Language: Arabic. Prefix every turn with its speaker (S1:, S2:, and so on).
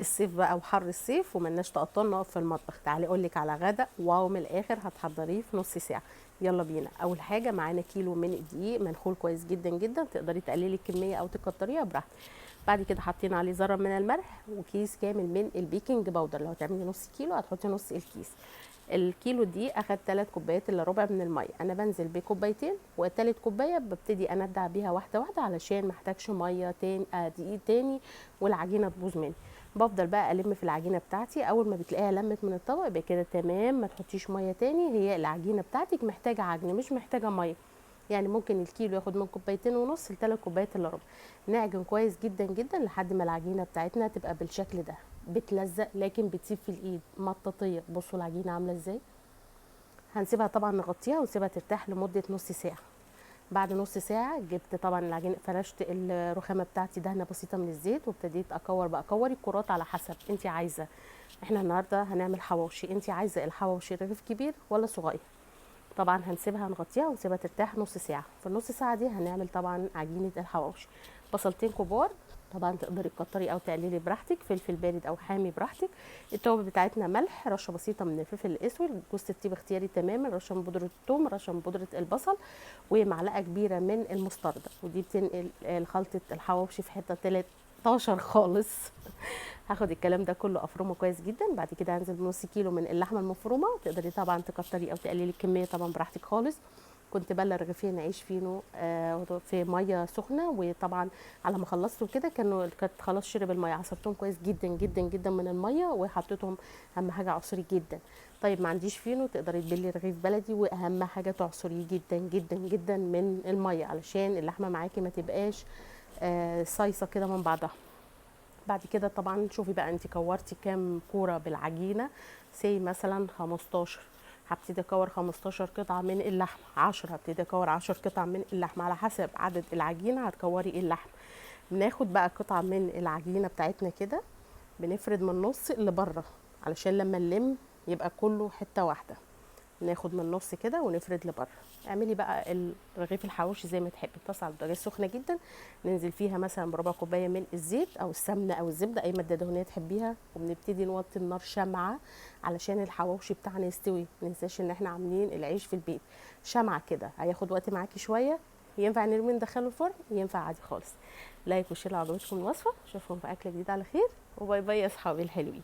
S1: الصيف بقى وحر الصيف وملناش طقطان نقف في المطبخ. تعالي اقول لك على غدا واو من الاخر هتحضريه في نص ساعه. يلا بينا. اول حاجه معانا كيلو من الدقيق منخول كويس جدا جدا، تقدري تقللي الكميه او تكتريها براحتك. بعد كده حاطين عليه ذره من الملح وكيس كامل من البيكنج باودر. لو هتعملي نص كيلو هتحطي نص الكيس. الكيلو دي اخد 3 كوبايات الا ربع من الميه. انا بنزل بكوبايتين وتالت كوبايه ببتدي اندع بيها واحده واحده علشان محتاجش ميه تاني دقيق تاني والعجينه تبوظ مني. بفضل بقى الم في العجينه بتاعتي. اول ما بتلاقيها لمت من الطبق يبقى كده تمام، ما تحطيش ميه تاني. هي العجينه بتاعتك محتاجه عجن مش محتاجه ميه. يعني ممكن الكيلو ياخد من كوبايتين ونص ل3 كوبايات الا ربع. نعجن كويس جدا جدا لحد ما العجينه بتاعتنا تبقى بالشكل ده، بتلزق لكن بتسيب في الايد مطاطيه. بصوا العجينه عامله ازاي. هنسيبها طبعا نغطيها ونسيبها ترتاح لمده نص ساعه. بعد نص ساعه جبت طبعا العجينه، فرشت الرخامه بتاعتي دهنه بسيطه من الزيت وابتديت اكور بقى. كوري الكرات على حسب انت عايزه. احنا النهارده هنعمل حواوشي، انت عايزه الحواوشي رغيف كبير ولا صغير. طبعا هنسيبها نغطيها ونسيبها ترتاح نص ساعه. في النص ساعه دي هنعمل طبعا عجينه الحواوشي. بصلتين كبار، طبعا تقدري تكتري او تقللي براحتك، فلفل بارد او حامي براحتك. التوابل بتاعتنا ملح، رشه بسيطه من الفلفل الاسود، جوز الطيب اختياري تماما، رشه من بودره الثوم، رشه من بودره البصل، ومعلقه كبيره من المستردة. ودي بتنقل خلطه الحواوشي في حته 13 خالص. هاخد الكلام ده كله افرمه كويس جدا. بعد كده هنزل بنص كيلو من اللحمه المفرومه. تقدري طبعا تكتري او تقللي الكميه طبعا براحتك خالص. كنت بله رغيفين عيش فينو في ميه سخنه، وطبعا على ما خلصته كده كانت خلاص شرب الميه. عصرتهم كويس جدا جدا جدا من الميه وحطيتهم. اهم حاجه عصري جدا. طيب ما عنديش فينو تقدري تبلي رغيف بلدي، واهم حاجه تعصريه جدا جدا جدا من الميه علشان اللحمه معاكي ما تبقاش صيصه كده من بعضها. بعد كده طبعا شوفي بقى انت كورتي كام كوره بالعجينه. سي مثلا 15، هبتدي اكور 15 قطعه من اللحم. 10 هبتدي اكور 10 قطع من اللحم، على حسب عدد العجينه هتكوري ايه اللحم. بناخد بقى قطعه من العجينه بتاعتنا كده، بنفرد من النص لبره علشان لما نلم يبقى كله حته واحده. ناخد من النص كده ونفرد لبره. اعملي بقى رغيف الحواوشي زي ما تحبي. الطاسه على البوتاجاز سخنه جدا، ننزل فيها مثلا بربع كوبايه من الزيت او السمنه او الزبده، اي ماده دهنيه تحبيها، وبنبتدي نوطي النار شمعه علشان الحواوشي بتاعنا يستوي. مننساش ان احنا عاملين العيش في البيت. شمعه كده هياخد وقت معاكي شويه. ينفع نرمي ندخله الفرن، ينفع عادي خالص. لايك وشير لو عجبتكم الوصفه. اشوفكم في اكله جديده على خير، وباي باي يا اصحابي الحلوين.